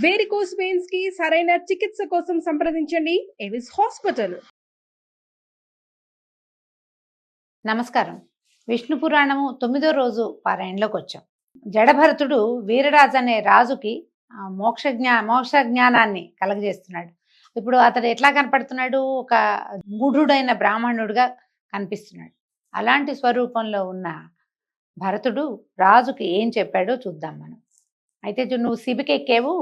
Varicose veins కి సరైన చికిత్స కోసం సంప్రదించండి ఎవిస్ హాస్పిటల్. నమస్కారం. విష్ణు పురాణము 9వ రోజు పారాయణలోకి వచ్చాం. జడభరతుడు వీరరాజు అనే రాజుకి మోక్ష జ్ఞానాన్ని కలగజేస్తున్నాడు. ఇప్పుడు అతడు ఎట్లా కనపడుతున్నాడు? ఒక మూఢుడైన బ్రాహ్మణుడిగా కనిపిస్తున్నాడు. అలాంటి స్వరూపంలో ఉన్న భరతుడు రాజుకి ఏం చెప్పాడో చూద్దాం మనం. అయితే నువ్వు శిబికెక్కేవు,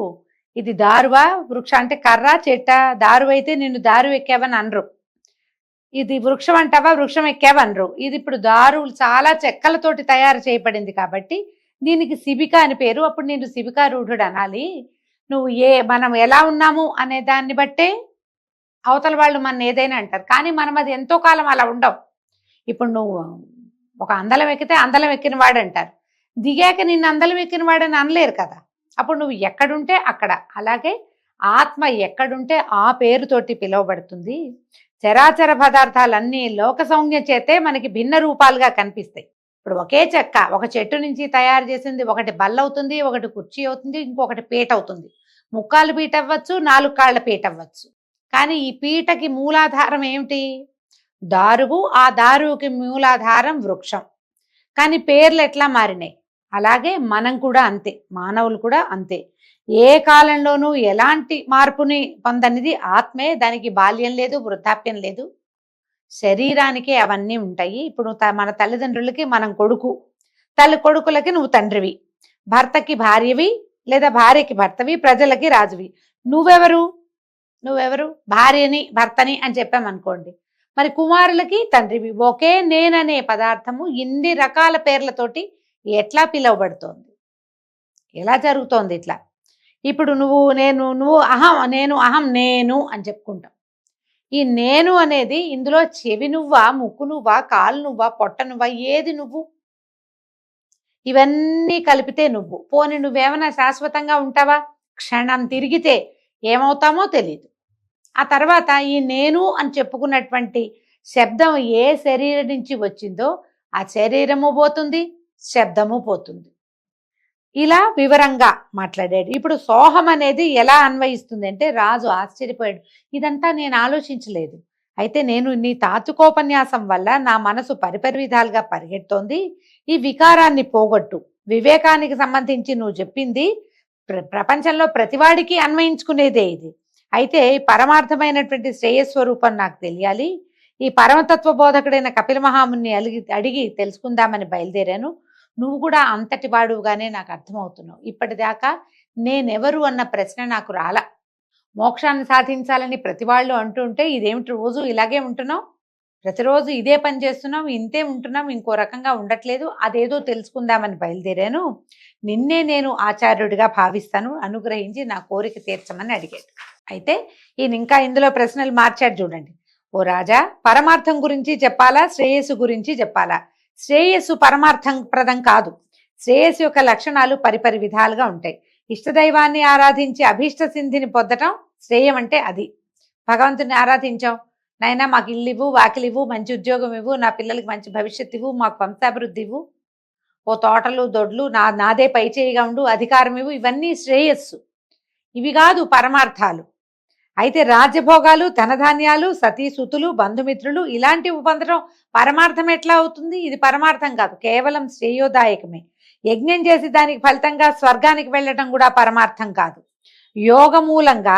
ఇది దారువా వృక్ష అంటే కర్ర చెట్ట, దారు అయితే నిన్ను దారు ఎక్కావని అనరు. ఇది వృక్షం అంటావా వృక్షం ఎక్కావనరు. ఇది ఇప్పుడు దారు చాలా చెక్కలతోటి తయారు చేయబడింది కాబట్టి దీనికి శిబిక అని పేరు. అప్పుడు నేను శిబికారూఢుడు అనాలి. నువ్వు మనం ఎలా ఉన్నాము అనే దాన్ని బట్టే అవతల వాళ్ళు మన ఏదైనా అంటారు, కానీ మనం అది ఎంతో కాలం అలా ఉండవు. ఇప్పుడు నువ్వు ఒక అందలం ఎక్కితే అందలం ఎక్కిన వాడు అంటారు, దిగాక నిన్ను అందలం ఎక్కిన వాడని అనలేరు కదా. అప్పుడు నువ్వు ఎక్కడుంటే అక్కడ. అలాగే ఆత్మ ఎక్కడుంటే ఆ పేరుతోటి పిలువబడుతుంది. చరాచర పదార్థాలన్నీ లోక సౌజ్ఞ చేతే మనకి భిన్న రూపాలుగా కనిపిస్తాయి. ఇప్పుడు ఒకే చెక్క ఒక చెట్టు నుంచి తయారు చేసింది ఒకటి బల్ల అవుతుంది, ఒకటి కుర్చీ అవుతుంది, ఇంకొకటి పీట అవుతుంది. ముక్కాలు పీట అవ్వచ్చు, 4 కాళ్ళ పీట అవ్వచ్చు. కానీ ఈ పీటకి మూలాధారం ఏమిటి? దారువు. ఆ దారువుకి మూలాధారం వృక్షం. కానీ పేర్లు ఎట్లా మారినాయి అలాగే మనం కూడా అంతే, మానవులు కూడా అంతే. ఏ కాలంలోనూ ఎలాంటి మార్పుని పొందనిది ఆత్మే. దానికి బాల్యం లేదు, వృద్ధాప్యం లేదు. శరీరానికే అవన్నీ ఉంటాయి. ఇప్పుడు మన తల్లిదండ్రులకి మనం కొడుకు, కొడుకులకి నువ్వు తండ్రివి, భర్తకి భార్యవి లేదా భార్యకి భర్తవి, ప్రజలకి రాజువి. నువ్వెవరు? భార్యని భర్తని అని చెప్పామనుకోండి, మరి కుమారులకి తండ్రివి. ఒకే నేననే పదార్థము ఇన్ని రకాల పేర్లతోటి ఎట్లా పిలువబడుతోంది? ఎలా జరుగుతోంది ఇట్లా? ఇప్పుడు నువ్వు అహం నేను అని చెప్పుకుంటాం. ఈ నేను అనేది ఇందులో చెవి నువ్వా, ముక్కు నువ్వా, కాలు నువ్వా, పొట్ట నువ్వా, ఏది నువ్వు? ఇవన్నీ కలిపితే నువ్వు. పోనీ నువ్వేమైనా శాశ్వతంగా ఉంటావా? క్షణం తిరిగితే ఏమవుతామో తెలియదు. ఆ తర్వాత ఈ నేను అని చెప్పుకున్నటువంటి శబ్దం ఏ శరీరం నుంచి వచ్చిందో ఆ శరీరము పోతుంది, శబ్దము పోతుంది. ఇలా వివరంగా మాట్లాడాడు. ఇప్పుడు సోహం అనేది ఎలా అన్వయిస్తుంది అంటే, రాజు ఆశ్చర్యపోయాడు. ఇదంతా నేను ఆలోచించలేదు. అయితే నేను నీ తాత్వికోపన్యాసం వల్ల నా మనసు పరిపరి విధాలుగా పరిగెడుతోంది. ఈ వికారాన్ని పోగొట్టు. వివేకానికి సంబంధించి నువ్వు చెప్పింది ప్రపంచంలో ప్రతివాడికి అన్వయించుకునేదే ఇది. అయితే పరమార్థమైనటువంటి శ్రేయస్వరూపం నాకు తెలియాలి. ఈ పరమతత్వ బోధకుడైన కపిల మహాముని అడిగి తెలుసుకుందామని బయలుదేరాను. నువ్వు కూడా అంతటి వాడుగానే నాకు అర్థమవుతున్నావు. ఇప్పటిదాకా నేనెవరు అన్న ప్రశ్న నాకు రాలా. మోక్షాన్ని సాధించాలని ప్రతి వాళ్ళు అంటుంటే ఇదేమిటి రోజు ఇలాగే ఉంటున్నావు, ప్రతిరోజు ఇదే పని చేస్తున్నావు, ఇంతే ఉంటున్నాం, ఇంకో రకంగా ఉండట్లేదు. అదేదో తెలుసుకుందామని బయలుదేరాను. నిన్నే నేను ఆచార్యుడిగా భావిస్తాను, అనుగ్రహించి నా కోరిక తీర్చమని అడిగాడు. అయితే ఈయన ఇంకా ఇందులో ప్రశ్నలు మార్చాడు చూడండి. ఓ రాజా, పరమార్థం గురించి చెప్పాలా, శ్రేయస్సు గురించి చెప్పాలా? శ్రేయస్సు పరమార్థం ప్రదం కాదు. శ్రేయస్సు యొక్క లక్షణాలు పరిపరి విధాలుగా ఉంటాయి. ఇష్టదైవాన్ని ఆరాధించి అభీష్ట సిద్ధిని పొందటం శ్రేయం అంటే అది. భగవంతుని ఆరాధించాం, నైనా మాకు ఇల్లు ఇవ్వు, వాకిలి ఇవ్వు, మంచి ఉద్యోగం ఇవ్వు, నా పిల్లలకి మంచి భవిష్యత్తు ఇవ్వు, మాకు వంశాభివృద్ధి ఇవ్వు, ఓ తోటలు దొడ్లు నాదే పై చేయిగా ఉండు, అధికారం ఇవ్వు, ఇవన్నీ శ్రేయస్సు. ఇవి కాదు పరమార్థాలు. అయితే రాజ్యభోగాలు, ధనధాన్యాలు, సతీసుతులు, బంధుమిత్రులు ఇలాంటివి పొందడం పరమార్థం ఎట్లా అవుతుంది? ఇది పరమార్థం కాదు, కేవలం శ్రేయోదాయకమే. యజ్ఞం చేసి దానికి ఫలితంగా స్వర్గానికి వెళ్ళటం కూడా పరమార్థం కాదు. యోగమూలంగా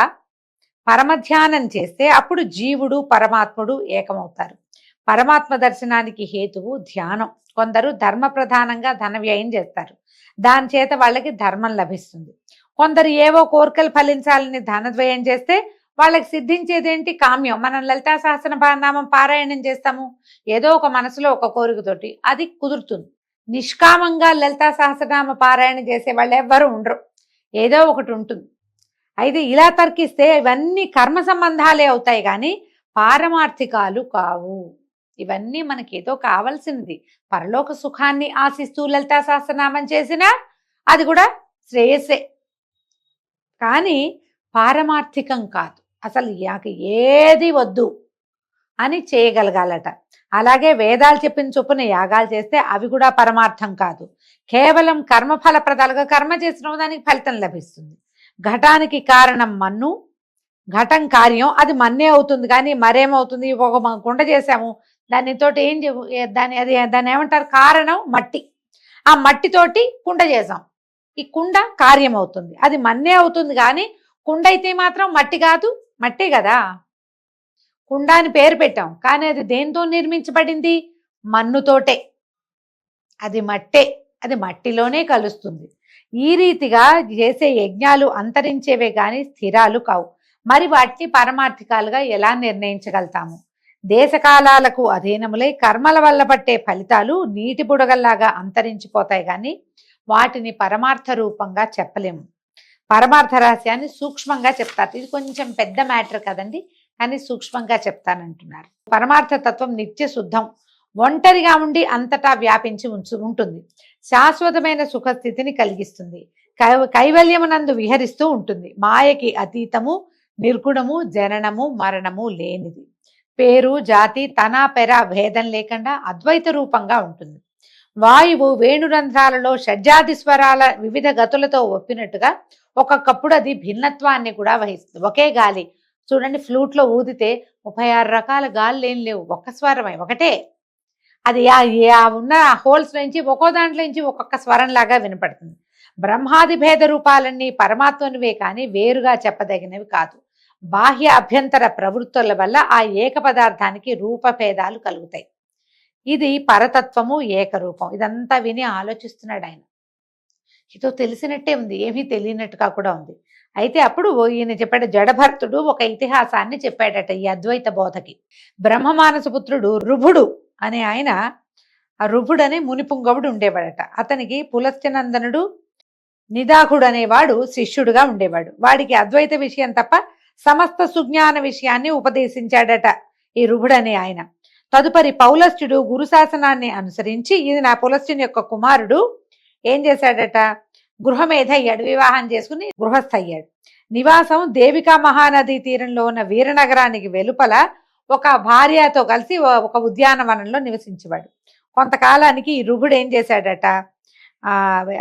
పరమధ్యానం చేస్తే అప్పుడు జీవుడు పరమాత్ముడు ఏకమవుతారు. పరమాత్మ దర్శనానికి హేతువు ధ్యానం. కొందరు ధర్మ ప్రధానంగా ధన వ్యయం చేస్తారు, దాని చేత వాళ్ళకి ధర్మం లభిస్తుంది. కొందరు ఏవో కోరికలు ఫలించాలని ధనద్వయం చేస్తే వాళ్ళకి సిద్ధించేదేంటి? కామ్యం. మనం లలితా సహస్రనామం పారాయణం చేస్తాము, ఏదో ఒక మనసులో ఒక కోరికతోటి, అది కుదురుతుంది. నిష్కామంగా లలితా సహస్రనామ పారాయణ చేసే వాళ్ళు ఎవ్వరూ ఉండరు, ఏదో ఒకటి ఉంటుంది. అయితే ఇలా తర్కిస్తే ఇవన్నీ కర్మ సంబంధాలే అవుతాయి, కానీ పారమార్థికాలు కావు. ఇవన్నీ మనకి ఏదో కావాల్సింది, పరలోక సుఖాన్ని ఆశిస్తూ లలితా సహస్రనామం చేసినా అది కూడా శ్రేయస్సే, కానీ పారమార్థికం కాదు. అసలు ఏది వద్దు అని చేయగలగాలట. అలాగే వేదాలు చెప్పిన చొప్పున యాగాలు చేస్తే అవి కూడా పరమార్థం కాదు, కేవలం కర్మఫల ప్రదాలుగా కర్మ చేసిన దానికి ఫలితం లభిస్తుంది. ఘటానికి కారణం మన్ను, ఘటం కార్యం, అది మన్నే అవుతుంది. కానీ మరేమవుతుంది, ఒక కుండ చేసాము, దానితోటి దాన్ని ఏమంటారు, కారణం మట్టి. ఆ మట్టితోటి కుండ చేసాం, ఈ కుండ కార్యం అవుతుంది. అది మన్నే అవుతుంది, కానీ కుండ అయితే మాత్రం మట్టి కాదు, మట్టే కదా. కుండ అని పేరు పెట్టాం, కానీ అది దేంతో నిర్మించబడింది, మన్నుతోటే. అది మట్టే, అది మట్టిలోనే కలుస్తుంది. ఈ రీతిగా చేసే యజ్ఞాలు అంతరించేవే గాని స్థిరాలు కావు. మరి వాటిని పరమార్థికాలుగా ఎలా నిర్ణయించగలుగుతాము? దేశకాలాలకు అధీనములై కర్మల వల్ల పట్టే ఫలితాలు నీటి బుడగల్లాగా అంతరించిపోతాయి, కానీ వాటిని పరమార్థ రూపంగా చెప్పలేము. పరమార్థ రహస్యాన్ని సూక్ష్మంగా చెప్తారు. ఇది కొంచెం పెద్ద మ్యాటర్ కదండి, కానీ సూక్ష్మంగా చెప్తానంటున్నారు. పరమార్థ తత్వం నిత్య శుద్ధం, ఒంటరిగా ఉండి అంతటా వ్యాపించి ఉంటుంది. శాశ్వతమైన సుఖస్థితిని కలిగిస్తుంది. కైవల్యమునందు విహరిస్తూ ఉంటుంది. మాయకి అతీతము, నిర్గుణము, జననము మరణము లేనిది. పేరు జాతి తన పెర భేదం లేకుండా అద్వైత రూపంగా ఉంటుంది. వాయువు వేణురంధ్రాలలో షడ్జాది స్వరాల వివిధ గతులతో ఒప్పినట్టుగా ఒక్కొక్కప్పుడు అది భిన్నత్వాన్ని కూడా వహిస్తుంది. ఒకే గాలి చూడండి, ఫ్లూట్లో ఊదితే 36 రకాల గాలి ఏం లేవు, ఒక్క స్వరమే, ఒకటే. అది ఉన్న హోల్స్ నుంచి ఒక్కో దాంట్లో నుంచి ఒక్కొక్క స్వరం లాగా వినపడుతుంది. బ్రహ్మాది భేద రూపాలన్నీ పరమాత్మనివే కానీ వేరుగా చెప్పదగినవి కాదు. బాహ్య అభ్యంతర ప్రవృత్తుల వల్ల ఆ ఏక పదార్థానికి రూపభేదాలు కలుగుతాయి. ఇది పరతత్వము, ఏకరూపం. ఇదంతా విని ఆలోచిస్తున్నాడు ఆయన. ఏదో తెలిసినట్టే ఉంది, ఏమీ తెలియనట్టుగా కూడా ఉంది. అయితే అప్పుడు ఈయన చెప్పాడు, జడభర్తుడు ఒక ఇతిహాసాన్ని చెప్పాడట ఈ అద్వైత బోధకి. బ్రహ్మమానసపుత్రుడు రుభుడు అనే ఆయన, ఆ రుభుడు అనే మునిపుంగవుడు ఉండేవాడట. అతనికి పులస్త్యనందనుడు నిదాఘుడు అనేవాడు శిష్యుడుగా ఉండేవాడు. వాడికి అద్వైత విషయం తప్ప సమస్త సుజ్ఞాన విషయాన్ని ఉపదేశించాడట ఈ రుభుడు అనే ఆయన. తదుపరి పౌలస్త్యుడు గురు శాసనాన్ని అనుసరించి, ఇది నా పులస్త్యుని యొక్క కుమారుడు, ఏం చేశాడట, గృహమేధ అయ్యాడు, వివాహం చేసుకుని గృహస్థ అయ్యాడు. నివాసం దేవికా మహానది తీరంలో ఉన్న వీరనగరానికి వెలుపల ఒక భార్యతో కలిసి ఒక ఉద్యానవనంలో నివసించేవాడు. కొంతకాలానికి ఈ రుభుడు ఏం చేశాడట,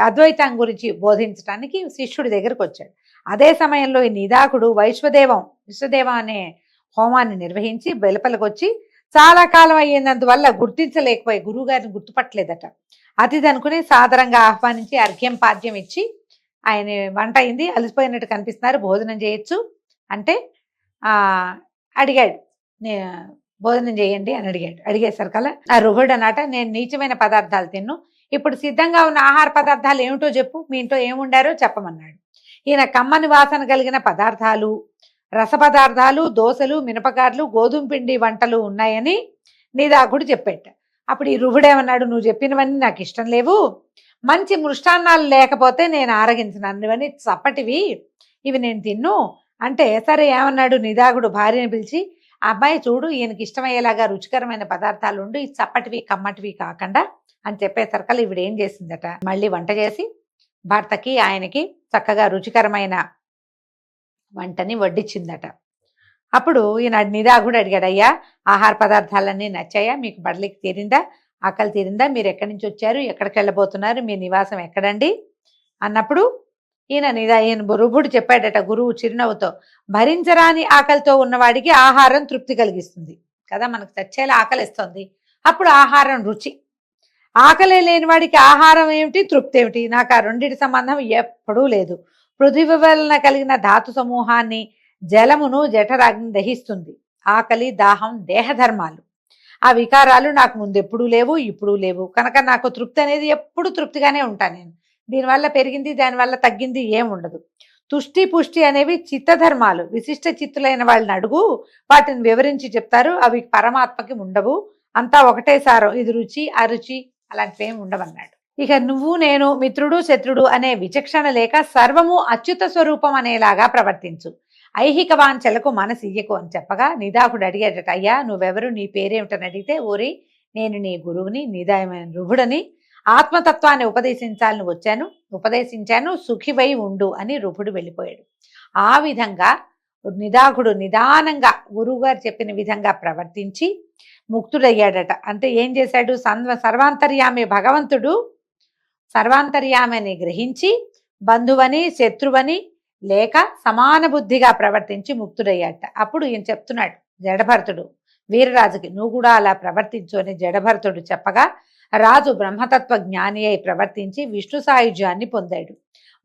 అద్వైతం గురించి బోధించడానికి శిష్యుడి దగ్గరకు వచ్చాడు. అదే సమయంలో ఈ నిదాకుడు విశ్వదేవం అనే హోమాన్ని నిర్వహించి వెలుపలకు వచ్చి చాలా కాలం అయ్యేందువల్ల గుర్తించలేకపోయి గురువుగారిని గుర్తుపట్టలేదట. అతిథి అనుకుని సాదరంగా ఆహ్వానించి అర్ఘ్యం పాద్యం ఇచ్చి, ఆయన వంట అయింది, అలసిపోయినట్టు కనిపిస్తున్నారు, భోజనం చేయొచ్చు అంటే అడిగాడు, భోజనం చేయండి అని అడిగేసరి కల్లా ఆ రుహుడు అన్నట, నేను నీచమైన పదార్థాలు తిన్ను, ఇప్పుడు సిద్ధంగా ఉన్న ఆహార పదార్థాలు ఏమిటో చెప్పు, మీ ఇంట్లో ఏముండారో చెప్పమన్నాడు. ఈయన కమ్మని వాసన కలిగిన పదార్థాలు, రస పదార్థాలు, దోశలు, మినపగార్లు, గోధుమ పిండి వంటలు ఉన్నాయని నిదాకుడు చెప్పేట. అప్పుడు ఈ రుహుడేమన్నాడు, నువ్వు చెప్పినవన్నీ నాకు ఇష్టం లేవు, మంచి మృష్టాన్నాలు లేకపోతే నేను ఆరగించను, ఇవన్నీ చప్పటివి, ఇవి నేను తిన్ను అంటే. సరే ఏమన్నాడు, నిదాకుడు భార్యని పిలిచి, అబ్బాయి చూడు, ఈయనకి ఇష్టమయ్యేలాగా రుచికరమైన పదార్థాలు ఉండు, ఈ చప్పటివి కమ్మటివి కాకుండా అని చెప్పేసరికల్లా ఈవిడ ఏం చేసిందట, మళ్ళీ వంట చేసి భర్తకి ఆయనకి చక్కగా రుచికరమైన వంటని వడ్డించిందట. అప్పుడు ఈయన నిదాకుడు అడిగాడు, అయ్యా ఆహార పదార్థాలన్నీ నచ్చాయా, మీకు బడలికి తీరిందా, ఆకలి తీరిందా, మీరు ఎక్కడి నుంచి వచ్చారు, ఎక్కడికి వెళ్ళబోతున్నారు, మీ నివాసం ఎక్కడండి అన్నప్పుడు ఈయన రుభుడు చెప్పాడట గురువు చిరునవ్వుతో, భరించరాని ఆకలితో ఉన్నవాడికి ఆహారం తృప్తి కలిగిస్తుంది కదా, మనకు చచ్చేలా ఆకలిస్తుంది, అప్పుడు ఆహారం రుచి. ఆకలి లేని వాడికి ఆహారం ఏమిటి, తృప్తి ఏమిటి, నాకు ఆ రెండింటి సంబంధం ఎప్పుడూ లేదు. పృథివీ వలన కలిగిన ధాతు సమూహాన్ని, జలమును జఠరాగ్ని దహిస్తుంది. ఆకలి దాహం దేహధర్మాలు, ఆ వికారాలు నాకు ముందెప్పుడూ లేవు, ఇప్పుడు లేవు, కనుక నాకు తృప్తి అనేది ఎప్పుడు తృప్తిగానే ఉంటాను నేను. దీనివల్ల పెరిగింది, దానివల్ల తగ్గింది ఏముండదు. తుష్టి పుష్టి అనేవి చిత్తధర్మాలు, విశిష్ట చిత్తులైన వాళ్ళని అడుగు, వాటిని వివరించి చెప్తారు, అవి పరమాత్మకి ఉండవు, అంతా ఒకటే సారం, ఇది రుచి అరుచి అలాంటివి ఏమి ఉండవన్నాడు. ఇక నువ్వు నేను మిత్రుడు శత్రుడు అనే విచక్షణ లేక సర్వము అచ్యుత స్వరూపం అనేలాగా ప్రవర్తించు, ఐహిక వాంఛలకు మనసు ఇయ్యకు అని చెప్పగా నిదాకుడు అడిగేటట, అయ్యా నువ్వెవరు, నీ పేరేమిటని అడిగితే, ఓరి నేను నీ గురువుని, నిదాయమైన రుభుడని, ఆత్మతత్వాన్ని ఉపదేశించాను, సుఖివై ఉండు అని రుభుడు వెళ్ళిపోయాడు. ఆ విధంగా నిదాకుడు నిదానంగా గురువుగారు చెప్పిన విధంగా ప్రవర్తించి ముక్తుడయ్యాడట. అంటే ఏం చేశాడు, సర్వాంతర్యామి భగవంతుడు సర్వాంతర్యామిని గ్రహించి బంధువని శత్రువని లేక సమాన బుద్ధిగా ప్రవర్తించి ముక్తుడయ్యాట. అప్పుడు ఈయన చెప్తున్నాడు జడభరతుడు వీరరాజుకి, నువ్వు కూడా అలా ప్రవర్తించు అని జడభరతుడు చెప్పగా రాజు బ్రహ్మతత్వ జ్ఞాని అయి ప్రవర్తించి విష్ణు సాయుధ్యాన్ని పొందాడు.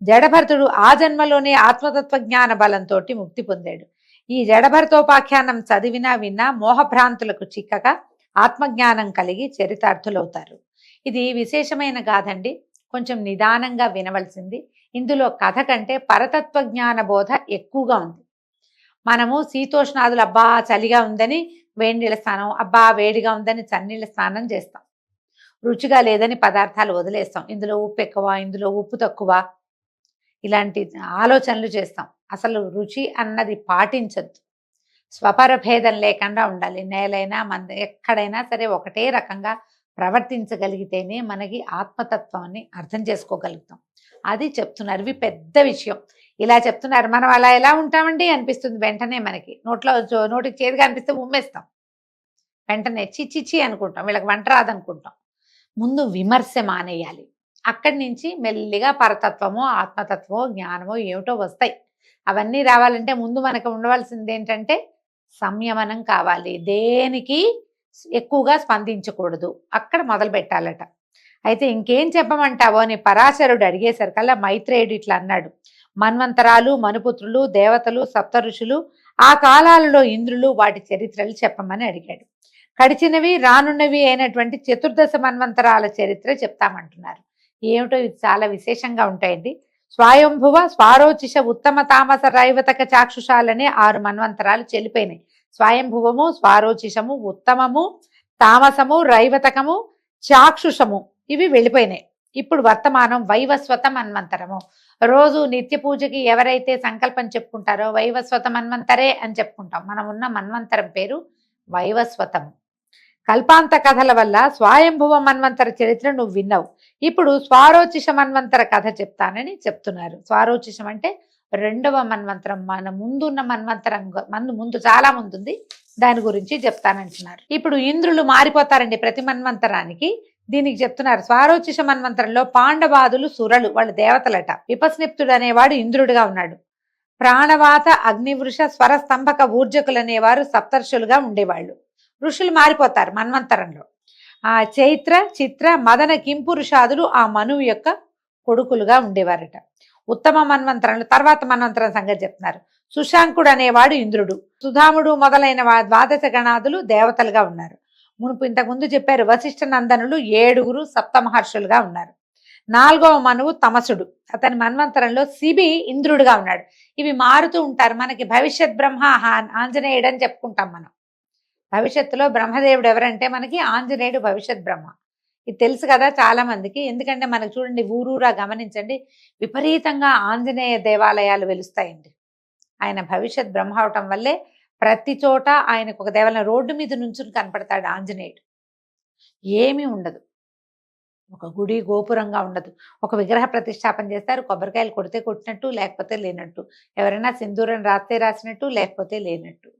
జడభరతుడు ఆ జన్మలోనే ఆత్మతత్వ జ్ఞాన బలంతో ముక్తి పొందాడు. ఈ జడభరతోపాఖ్యానం చదివినా విన్నా మోహభ్రాంతులకు చిక్కక ఆత్మజ్ఞానం కలిగి చరితార్థులవుతారు. ఇది విశేషమైన గాథండి, కొంచెం నిదానంగా వినవలసింది. ఇందులో కథ కంటే పరతత్వ జ్ఞాన బోధ ఎక్కువగా ఉంది. మనము శీతోష్ణాదులు అబ్బా చలిగా ఉందని వేడి నీళ్ళ స్నానం, అబ్బా వేడిగా ఉందని చన్నీళ్ళ స్నానం చేస్తాం. రుచిగా లేదని పదార్థాలు వదిలేస్తాం. ఇందులో ఉప్పు ఎక్కువ, ఇందులో ఉప్పు తక్కువ, ఇలాంటి ఆలోచనలు చేస్తాం. అసలు రుచి అన్నది పాటించద్దు. స్వపరభేదం లేకుండా ఉండాలి. నేలైనా ఎక్కడైనా సరే ఒకటే రకంగా ప్రవర్తించగలిగితేనే మనకి ఆత్మతత్వాన్ని అర్థం చేసుకోగలుగుతాం. అది చెప్తున్నారు. ఇవి పెద్ద విషయం. ఇలా చెప్తున్నారు. మనం అలా ఎలా ఉంటామండి అనిపిస్తుంది వెంటనే. మనకి నోటికి చేదుగా అనిపిస్తే ఉమ్మేస్తాం, వెంటనే చిచ్చిచి అనుకుంటాం, వీళ్ళకి వంట రాదనుకుంటాం. ముందు విమర్శ మానేయాలి. అక్కడి నుంచి మెల్లిగా పరతత్వమో ఆత్మతత్వమో జ్ఞానమో ఏమిటో వస్తాయి. అవన్నీ రావాలంటే ముందు మనకు ఉండవలసింది ఏంటంటే సంయమనం కావాలి. దేనికి ఎక్కువగా స్పందించకూడదు, అక్కడ మొదలు పెట్టాలట. అయితే ఇంకేం చెప్పమంటావో అని పరాశరుడు అడిగేసరికల్లా మైత్రేయుడు ఇట్లా అన్నాడు. మన్వంతరాలు, మనుపుత్రులు, దేవతలు, సప్త ఋషులు, ఆ కాలాలలో ఇంద్రులు, వాటి చరిత్రలు చెప్పమని అడిగాడు. గడిచినవి రానున్నవి అయినటువంటి చతుర్దశ మన్వంతరాల చరిత్ర చెప్తామంటున్నారు. ఏమిటో ఇది చాలా విశేషంగా ఉంటాయండి. స్వయంభువ, స్వారోచిష, ఉత్తమ, తామస, రైవతక, చాక్షుషాలనే 6 మన్వంతరాలు చెల్లిపోయినాయి. స్వయంభువము, స్వారోచిషము, ఉత్తమము, తామసము, రైవతకము, చాక్షుషము ఇవి వెళ్ళిపోయినాయి. ఇప్పుడు వర్తమానం వైవస్వత మన్వంతరము. రోజు నిత్య పూజకి ఎవరైతే సంకల్పం చెప్పుకుంటారో వైవస్వత మన్వంతరే అని చెప్పుకుంటాం. మనం ఉన్న మన్వంతరం పేరు వైవస్వతము. కల్పాంత కథల వల్ల స్వయంభువ మన్వంతర చరిత్ర నువ్వు విన్నావు. ఇప్పుడు స్వారోచిష మన్వంతర కథ చెప్తానని చెప్తున్నారు. స్వారోచిషం అంటే 2వ మన్వంతరం. మన ముందున్న మన్వంతరం ముందు చాలా ముందుంది, దాని గురించి చెప్తానంటున్నారు. ఇప్పుడు ఇంద్రులు మారిపోతారండి ప్రతి మన్వంతరానికి. దీనికి చెప్తున్నారు. స్వారోచిష మన్వంతరంలో పాండవాదులు సురలు, వాళ్ళు దేవతలట. విపస్నిప్తుడు అనేవాడు ఇంద్రుడిగా ఉన్నాడు. ప్రాణవాత, అగ్నివృష, స్వరస్తంభక, ఊర్జకులు అనేవారు సప్తర్షులుగా ఉండేవాళ్ళు. ఋషులు మారిపోతారు మన్వంతరంలో. ఆ చైత్ర, చిత్ర, మదన, కింపురుషాదులు ఆ మనువు యొక్క కొడుకులుగా ఉండేవారట. ఉత్తమ మన్వంతరంలో తర్వాత మన్వంతరం సంగతి చెప్తున్నారు. సుశాంకుడు అనేవాడు ఇంద్రుడు. సుధాముడు మొదలైన 12 గణాదులు దేవతలుగా ఉన్నారు. మునుపు ఇంతకుముందు చెప్పారు వశిష్ఠ నందనులు 7 సప్తమహర్షులుగా ఉన్నారు. 4వ మనువు తమసుడు, అతని మన్వంతరంలో శిబి ఇంద్రుడుగా ఉన్నాడు. ఇవి మారుతూ ఉంటారు. మనకి భవిష్యత్ బ్రహ్మ ఆంజనేయుడు అని చెప్పుకుంటాం మనం. భవిష్యత్తులో బ్రహ్మదేవుడు ఎవరంటే మనకి ఆంజనేయుడు భవిష్యత్ బ్రహ్మ. ఇది తెలుసు కదా చాలా మందికి. ఎందుకంటే మనకు చూడండి ఊరూరా గమనించండి, విపరీతంగా ఆంజనేయ దేవాలయాలు వెలుస్తాయండి. ఆయన భవిష్యత్ బ్రహ్మ అవటం వల్లే ప్రతి చోట ఆయనకు ఒక దేవాలయం, రోడ్డు మీద నుంచుని కనపడతాడు ఆంజనేయుడు. ఏమీ ఉండదు, ఒక గుడి గోపురంగా ఉండదు. ఒక విగ్రహ ప్రతిష్టాపన చేస్తారు, కొబ్బరికాయలు కొడితే కొట్టినట్టు లేకపోతే లేనట్టు, ఎవరైనా సింధూరం రాస్తే రాసినట్టు లేకపోతే లేనట్టు.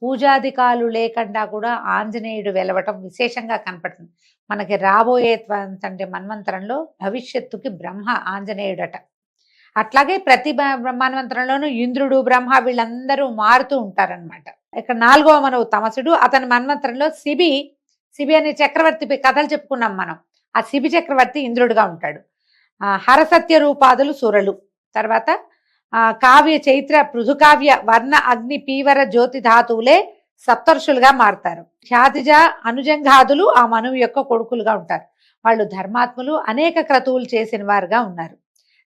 పూజాధికాలు లేకుండా కూడా ఆంజనేయుడు వెలవటం విశేషంగా కనపడుతుంది మనకి. రాబోయే అంటే మన్వంతరంలో భవిష్యత్తుకి బ్రహ్మ ఆంజనేయుడట. అట్లాగే ప్రతి మన్వంతరంలోనూ ఇంద్రుడు, బ్రహ్మ వీళ్ళందరూ మారుతూ ఉంటారనమాట. ఇక్కడ 4వ మనువు తమసుడు, అతని మన్వంతరంలో శిబి అనే చక్రవర్తి కథలు చెప్పుకున్నాం మనం. ఆ శిబి చక్రవర్తి ఇంద్రుడుగా ఉంటాడు. హరసత్య రూపాదులు సురలు. తర్వాత కావ్య, చైత్ర, పృథుకావ్య, వర్ణ, అగ్ని, పీవర, జ్యోతి ధాతువులే సప్తర్షులుగా మారుతారు. ఖ్యాతిజ, అనుజంఘాదులు ఆ మనువు యొక్క కొడుకులుగా ఉంటారు. వాళ్ళు ధర్మాత్ములు, అనేక క్రతువులు చేసిన వారుగా ఉన్నారు.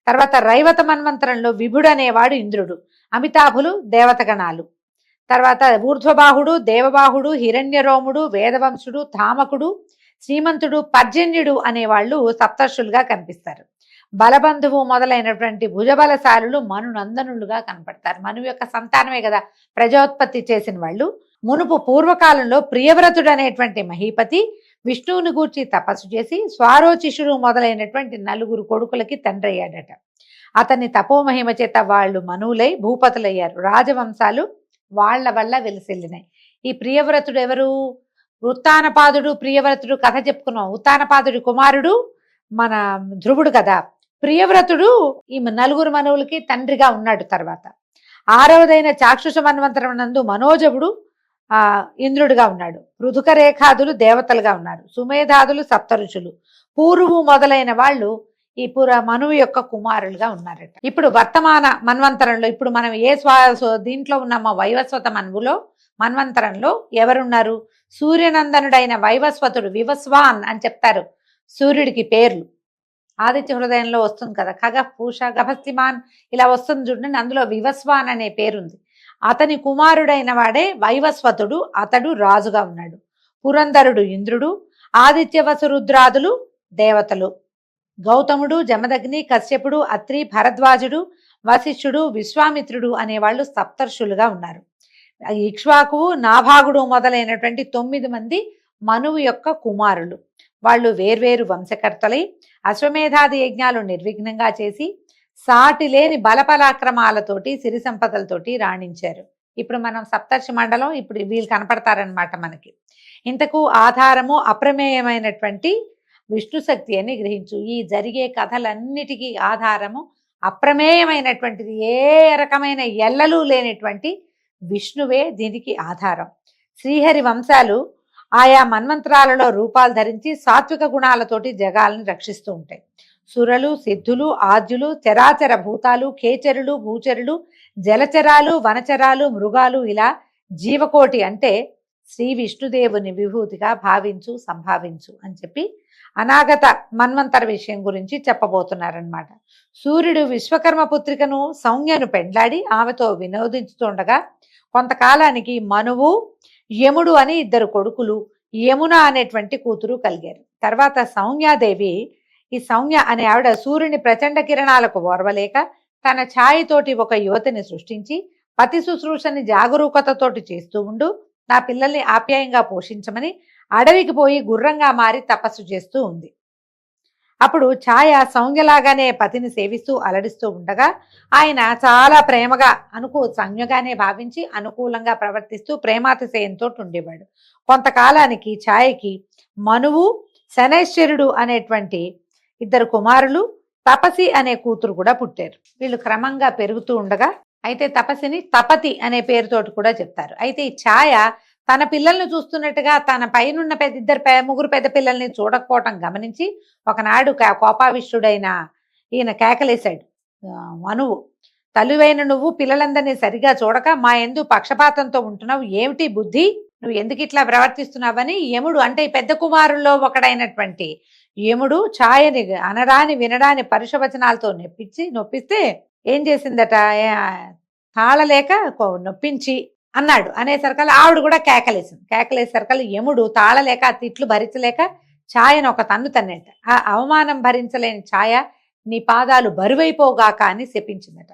తర్వాత రైవత మన్వంతరంలో విభుడు అనేవాడు ఇంద్రుడు. అమితాభులు దేవతగణాలు. తర్వాత ఊర్ధ్వబాహుడు, దేవబాహుడు, హిరణ్యరోముడు, వేదవంశుడు, ధామకుడు, శ్రీమంతుడు, పర్జన్యుడు అనేవాళ్ళు సప్తర్షులుగా కనిపిస్తారు. బలబంధువు మొదలైనటువంటి భుజబలశాలులు మనునందనులుగా కనపడతారు. మనువు యొక్క సంతానమే కదా ప్రజోత్పత్తి చేసిన వాళ్ళు. మునుపు పూర్వకాలంలో ప్రియవ్రతుడు అనేటువంటి మహీపతి విష్ణువుని గూర్చి తపస్సు చేసి స్వారోచిషుడు మొదలైనటువంటి 4 కొడుకులకి తండ్రి అయ్యాడట. అతన్ని తపోమహిమ చేత వాళ్ళు మనువులై భూపతులయ్యారు. రాజవంశాలు వాళ్ల వల్ల వెలిసిల్లినాయి. ఈ ప్రియవ్రతుడు ఎవరు? ఉత్తానపాదుడు, ప్రియవ్రతుడు కథ చెప్పుకున్నాం. ఉత్తానపాదుడి కుమారుడు మన ధ్రువుడు కదా. ప్రియవ్రతుడు ఈ నలుగురు మనువులకి తండ్రిగా ఉన్నాడు. తర్వాత 6వదైన చాక్షుష మన్వంతరం నందు మనోజవుడు ఇంద్రుడిగా ఉన్నాడు. పృథుక రేఖాదులు దేవతలుగా ఉన్నారు. సుమేధాదులు సప్తఋషులు, పూర్వు మొదలైన వాళ్ళు ఈ మనువు యొక్క కుమారులుగా ఉన్నారట. ఇప్పుడు వర్తమాన మన్వంతరంలో ఇప్పుడు మనం దీంట్లో ఉన్నామో వైవస్వత మన్వంతరంలో ఎవరున్నారు? సూర్యనందనుడైన వైవస్వతుడు, వివస్వాన్ అని చెప్తారు సూర్యుడికి పేర్లు. ఆదిత్య హృదయంలో వస్తుంది కదా, ఖగ పూష గభస్తిమాన్ ఇలా వస్తుంది చూడండి, అందులో వివస్వాన్ అనే పేరుంది. అతని కుమారుడైన వాడే వైవస్వతుడు. అతడు రాజుగా ఉన్నాడు. పురంధరుడు ఇంద్రుడు, ఆదిత్యవసురుద్రాదులు దేవతలు, గౌతముడు, జమదగ్ని, కశ్యపుడు, అత్రి, భరద్వాజుడు, వశిష్ఠుడు, విశ్వామిత్రుడు అనేవాళ్ళు సప్తర్షులుగా ఉన్నారు. ఇక్ష్వాకువు, నాభాగుడు మొదలైనటువంటి 9 మంది మనువు యొక్క కుమారులు. వాళ్ళు వేర్వేరు వంశకర్తలై అశ్వమేధాది యజ్ఞాలు నిర్విఘ్నంగా చేసి సాటి లేని బలపరాక్రమాలతోటి సిరి సంపదలతోటి రాణించారు. ఇప్పుడు మనం సప్తర్షి మండలం, ఇప్పుడు వీళ్ళు కనపడతారనమాట మనకి. ఇంతకు ఆధారము అప్రమేయమైనటువంటి విష్ణు శక్తి అని గ్రహించు. ఈ జరిగే కథలన్నిటికీ ఆధారము అప్రమేయమైనటువంటిది, ఏ రకమైన ఎల్లలు లేనటువంటి విష్ణువే దీనికి ఆధారం. శ్రీహరి వంశాలు ఆయా మన్వంతరాలలో రూపాలు ధరించి సాత్విక గుణాలతోటి జగాలను రక్షిస్తూ ఉంటాయి. సురలు, సిద్ధులు, ఆద్యులు, చరాచర భూతాలు, ఖేచరులు, భూచరులు, జలచరాలు, వనచరాలు, మృగాలు, ఇలా జీవకోటి అంటే శ్రీ విష్ణుదేవుని విభూతిగా భావించు, సంభావించు అని చెప్పి అనాగత మన్వంతర విషయం గురించి చెప్పబోతున్నారనమాట. సూర్యుడు విశ్వకర్మ పుత్రికను సౌమ్యను పెండ్లాడి ఆమెతో వినోదించుతుండగా కొంతకాలానికి మనువు, యముడు అని 2 కొడుకులు, యమున అనేటువంటి కూతురు కలిగారు. తర్వాత సౌమ్యాదేవి, ఈ సౌమ్య అనే ఆవిడ సూర్యుని ప్రచండ కిరణాలకు ఓర్వలేక తన ఛాయతోటి ఒక యువతిని సృష్టించి పతి శుశ్రూషని జాగరూకతతోటి చేస్తూ ఉండు, నా పిల్లల్ని ఆప్యాయంగా పోషించమని అడవికి పోయి గుర్రంగా మారి తపస్సు చేస్తూ ఉంది. అప్పుడు ఛాయ సౌమ్యలాగానే పతిని సేవిస్తూ అలడిస్తూ ఉండగా ఆయన చాలా ప్రేమగా సౌమ్యగానే భావించి అనుకూలంగా ప్రవర్తిస్తూ ప్రేమాతిశయంతో ఉండేవాడు. కొంతకాలానికి ఛాయకి మనువు, శనైశ్వరుడు అనేటువంటి 2 కుమారులు, తపసి అనే కూతురు కూడా పుట్టారు. వీళ్ళు క్రమంగా పెరుగుతూ ఉండగా, అయితే తపసిని తపతి అనే పేరుతోటి కూడా చెప్తారు. అయితే ఈ ఛాయ తన పిల్లల్ని చూస్తున్నట్టుగా తన పైనున్న 3 పెద్ద పిల్లల్ని చూడకపోవటం గమనించి ఒకనాడు కోపావిష్టుడైన ఈయన కేకలేశాడు. మనువు, తల్లివైన నువ్వు పిల్లలందరినీ సరిగా చూడక మా యందు పక్షపాతంతో ఉంటున్నావు, ఏమిటి బుద్ధి, నువ్వు ఎందుకు ఇట్లా ప్రవర్తిస్తున్నావని యముడు, అంటే ఈ పెద్ద కుమారుల్లో ఒకడైనటువంటి యముడు ఛాయని అనరాని వినడాని పరుషవచనాలతో నొప్పిస్తే ఏం చేసిందట, తాళలేక నొప్పించి అన్నాడు. అనేసరికల్లా ఆవిడ కూడా కేకలేసరికల్లా యముడు తాళలేక తిట్లు భరించలేక ఛాయను ఒక తన్ను తన్నేట. ఆ అవమానం భరించలేని ఛాయ, నీ పాదాలు బరువైపోగాక అని శపించిందట.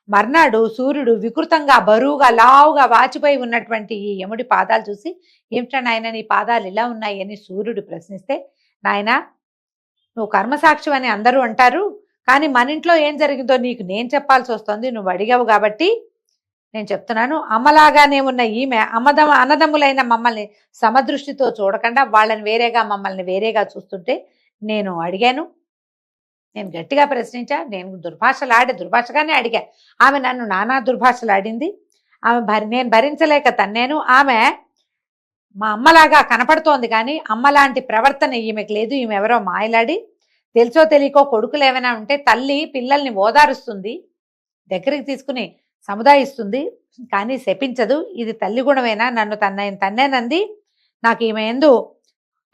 మర్నాడు సూర్యుడు వికృతంగా బరువుగా లావుగా వాచిపోయి ఉన్నటువంటి ఈ యముడి పాదాలు చూసి, ఏమిటా నాయన నీ పాదాలు ఇలా ఉన్నాయి అని సూర్యుడు ప్రశ్నిస్తే, నాయన నువ్వు కర్మసాక్షి అని అందరూ అంటారు, కానీ మన ఇంట్లో ఏం జరిగిందో నీకు నేను చెప్పాల్సి వస్తుంది, నువ్వు అడిగావు కాబట్టి నేను చెప్తున్నాను. అమ్మలాగానే ఉన్న ఈమె అన్నదమ్ములైన మమ్మల్ని సమదృష్టితో చూడకుండా వాళ్ళని వేరేగా మమ్మల్ని వేరేగా చూస్తుంటే నేను అడిగాను, నేను గట్టిగా ప్రశ్నించా, నేను దుర్భాషగానే అడిగా. ఆమె నన్ను నానా దుర్భాషలాడింది. నేను భరించలేక తన్నేను. ఆమె మా అమ్మలాగా కనపడుతోంది కానీ అమ్మలాంటి ప్రవర్తన ఈమెకు లేదు. ఈమె ఎవరో మాయలాడి, తెలుసో తెలియకో కొడుకులు ఏమైనా ఉంటే తల్లి పిల్లల్ని ఓదారుస్తుంది, దగ్గరికి తీసుకుని సముదాయిస్తుంది, కానీ శపించదు. ఇది తల్లి గుణమేనా? నన్ను తన్నేనంది. నాకు ఈమె ఎందు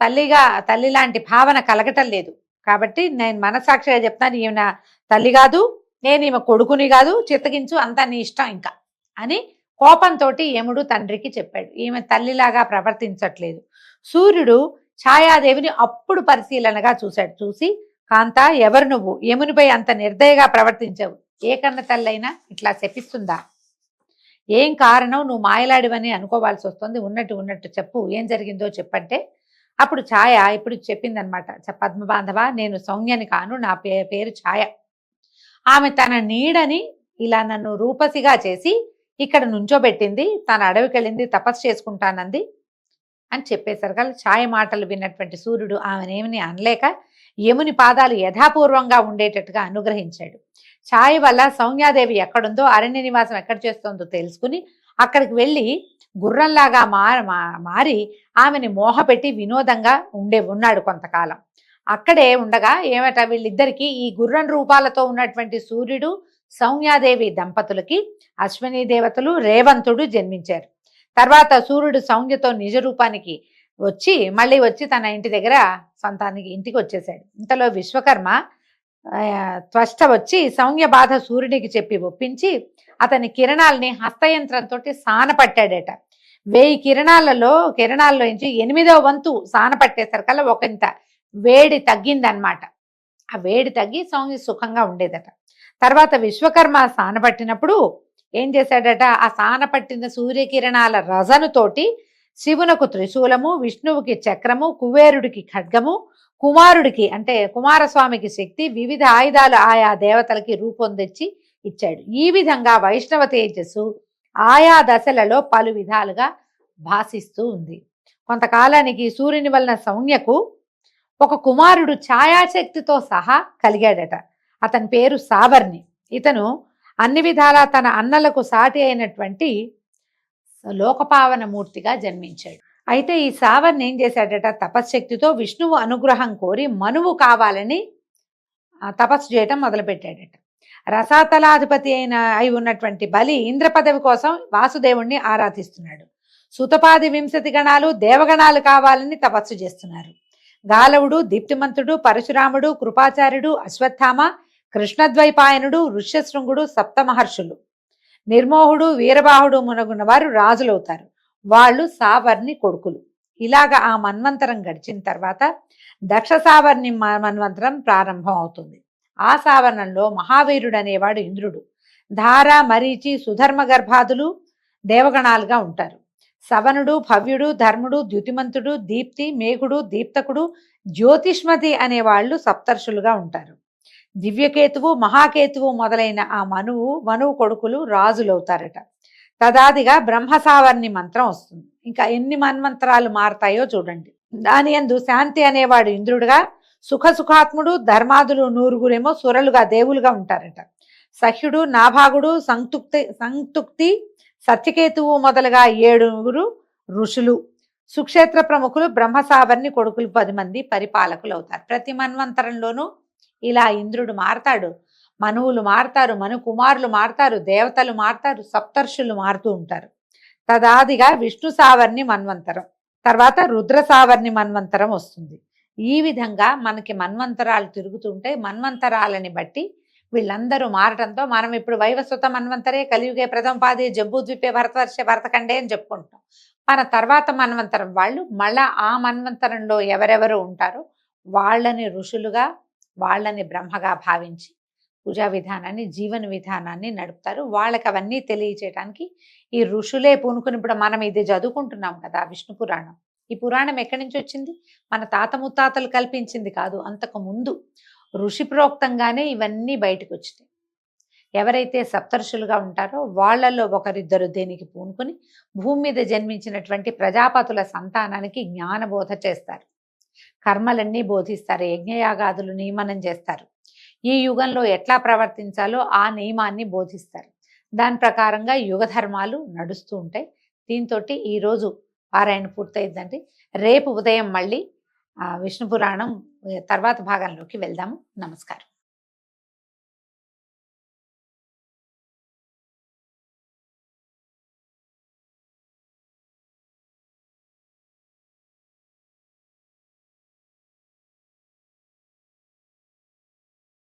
తల్లి లాంటి భావన కలగటం లేదు. కాబట్టి నేను మనసాక్షిగా చెప్తాను, ఈమె తల్లి కాదు, నేను ఈమె కొడుకుని కాదు, చిత్తగించు, అంతా నీ ఇష్టం ఇంకా అని కోపంతో యముడు తండ్రికి చెప్పాడు. ఈమె తల్లిలాగా ప్రవర్తించట్లేదు. సూర్యుడు ఛాయాదేవిని అప్పుడు పరిశీలనగా చూసి, కాంత ఎవరు నువ్వు? యమునిపై అంత నిర్దయగా ప్రవర్తించావు, ఏ కన్న తల్లైనా ఇట్లా శపిస్తుందా? ఏం కారణం? నువ్వు మాయలాడివని అనుకోవాల్సి వస్తుంది, ఉన్నట్టు చెప్పు, ఏం జరిగిందో చెప్పంటే అప్పుడు ఛాయ ఇప్పుడు చెప్పిందనమాట. పద్మబాంధవ, నేను సౌమ్యని కాను, నా పేరు ఛాయ. ఆమె తన నీడని ఇలా నన్ను రూపసిగా చేసి ఇక్కడ నుంచోబెట్టింది, తన అడవికి వెళ్ళింది, తపస్సు చేసుకుంటానంది అని చెప్పేసరికి ఛాయ మాటలు విన్నటువంటి సూర్యుడు ఆమెనేమిని అనలేక, యముని పాదాలు యథాపూర్వంగా ఉండేటట్టుగా అనుగ్రహించాడు. ఛాయ వల్ల సౌమ్యాదేవి ఎక్కడుందో, అరణ్య నివాసం ఎక్కడ చేస్తుందో తెలుసుకుని అక్కడికి వెళ్ళి గుర్రంలాగా మారి ఆమెని మోహపెట్టి వినోదంగా ఉన్నాడు కొంతకాలం. అక్కడే ఉండగా ఏమట, వీళ్ళిద్దరికీ ఈ గుర్రం రూపాలతో ఉన్నటువంటి సూర్యుడు సౌమ్యాదేవి దంపతులకి అశ్విని దేవతలు రేవంతుడు జన్మించారు. తర్వాత సూర్యుడు సౌమ్యతో నిజ రూపానికి మళ్ళీ వచ్చి తన ఇంటి దగ్గర ఇంటికి వచ్చేసాడు. ఇంతలో విశ్వకర్మ త్వష్ట వచ్చి సౌమ్య బాధ సూర్యుడికి చెప్పి ఒప్పించి అతని కిరణాలని హస్తయంత్రంతో సానపట్టాడట. 1000 కిరణాల్లో నుంచి 8వ వంతు సానపట్టేసరికల్లా ఒకంత వేడి తగ్గిందనమాట. ఆ వేడి తగ్గి సౌమ్య సుఖంగా ఉండేదట. తర్వాత విశ్వకర్మ సానపట్టినప్పుడు ఏం చేశాడట, ఆ సానపట్టిన సూర్యకిరణాల రజనుతోటి శివునకు త్రిశూలము, విష్ణువుకి చక్రము, కుబేరుడికి ఖడ్గము, కుమారుడికి అంటే కుమారస్వామికి శక్తి, వివిధ ఆయుధాలు ఆయా దేవతలకి రూపొందించి ఇచ్చాడు. ఈ విధంగా వైష్ణవ తేజస్సు ఆయా దశలలో పలు విధాలుగా భాసిస్తూ ఉంది. కొంతకాలానికి సూర్యుని వలన సౌమ్యకు ఒక కుమారుడు ఛాయాశక్తితో సహా కలిగాడట. అతని పేరు సావర్ణి. ఇతను అన్ని విధాలా తన అన్నలకు సాటి అయినటువంటి లోకపావన మూర్తిగా జన్మించాడు. అయితే ఈ సావర్ణి ఏం చేశాడట, తపశ్శక్తితో విష్ణువు అనుగ్రహం కోరి మనువు కావాలని తపస్సు చేయటం మొదలుపెట్టాడట. రసాతలాధిపతి అయి ఉన్నటువంటి బలి ఇంద్ర పదవి కోసం వాసుదేవుణ్ణి ఆరాధిస్తున్నాడు. సుతపాది 20 గణాలు దేవగణాలు కావాలని తపస్సు చేస్తున్నారు. గాలవుడు, దీప్తిమంతుడు, పరశురాముడు, కృపాచార్యుడు, అశ్వత్థామ, కృష్ణద్వైపాయనుడు, ఋష్యశృంగుడు, సప్తమహర్షులు, నిర్మోహుడు, వీరబాహుడు మునగున్న వారు రాజులవుతారు. వాళ్ళు సావర్ణి కొడుకులు. ఇలాగా ఆ మన్వంతరం గడిచిన తర్వాత దక్ష సావర్ణి మన్వంతరం ప్రారంభం అవుతుంది. ఆ సావర్ణంలో మహావీరుడు అనేవాడు ఇంద్రుడు. ధార, మరీచి, సుధర్మ గర్భాదులు దేవగణాలుగా ఉంటారు. సవనుడు, భవ్యుడు, ధర్ముడు, ద్యుతిమంతుడు, దీప్తి, మేఘుడు, దీప్తకుడు, జ్యోతిష్మతి అనేవాళ్ళు సప్తర్షులుగా ఉంటారు. దివ్యకేతువు, మహాకేతువు మొదలైన ఆ మనువు కొడుకులు రాజులవుతారట. తదాదిగా బ్రహ్మసావర్ణి మంత్రం వస్తుంది. ఇంకా ఎన్ని మన్వంతరాలు మారతాయో చూడండి. దాని యందు శాంతి అనేవాడు ఇంద్రుడుగా, సుఖాత్ముడు, ధర్మాదులు 100 సురలుగా దేవులుగా ఉంటారట. సహ్యుడు, నాభాగుడు, సంతుక్తి, సత్యకేతువు మొదలుగా 7 ఋషులు, సుక్షేత్ర ప్రముఖులు, బ్రహ్మసావర్ణి కొడుకులు 10 మంది పరిపాలకులు అవుతారు. ప్రతి మన్వంతరంలోనూ ఇలా ఇంద్రుడు మారతాడు, మనువులు మారతారు, మను కుమారులు మారతారు, దేవతలు మారతారు, సప్తర్షులు మారుతూ ఉంటారు. తదాదిగా విష్ణు సావర్ణి మన్వంతరం, తర్వాత రుద్ర సావర్ణి మన్వంతరం వస్తుంది. ఈ విధంగా మనకి మన్వంతరాలు తిరుగుతుంటే మన్వంతరాలని బట్టి వీళ్ళందరూ మారటంతో మనం ఇప్పుడు వైవస్వత మన్వంతరే, కలియుగే ప్రథమ పాదే, జంబూద్వీపే, భరతవర్షే, భరతఖండే అని చెప్పుకుంటాం. మన తర్వాత మన్వంతరం వాళ్ళు మళ్ళా ఆ మన్వంతరంలో ఎవరెవరు ఉంటారో వాళ్ళని ఋషులుగా, వాళ్ళని బ్రహ్మగా భావించి పూజా విధానాన్ని, జీవన విధానాన్ని నడుపుతారు. వాళ్ళకి అవన్నీ తెలియచేయడానికి ఈ ఋషులే పూనుకుని, ఇప్పుడు మనం ఇది చదువుకుంటున్నాం కదా విష్ణు పురాణం. ఈ పురాణం ఎక్కడి నుంచి వచ్చింది? మన తాత ముత్తాతలు కల్పించింది కాదు. అంతకు ముందు ఋషి ప్రోక్తంగానే ఇవన్నీ బయటకు వచ్చినాయి. ఎవరైతే సప్తర్షులుగా ఉంటారో వాళ్ళల్లో ఒకరిద్దరు దేనికి పూనుకుని భూమి మీద జన్మించినటువంటి ప్రజాపతుల సంతానానికి జ్ఞానబోధ చేస్తారు, కర్మలన్నీ బోధిస్తారు, యజ్ఞయాగాదులు నియమనం చేస్తారు. ఈ యుగంలో ఎట్లా ప్రవర్తించాలో ఆ నియమాన్ని బోధిస్తారు. దాని ప్రకారంగా యుగ ధర్మాలు నడుస్తూ ఉంటాయి. దీంతో ఈరోజు పారాయణ పూర్తయిందండి. రేపు ఉదయం మళ్ళీ విష్ణు పురాణం తర్వాత భాగంలోకి వెళ్దాము. నమస్కారం.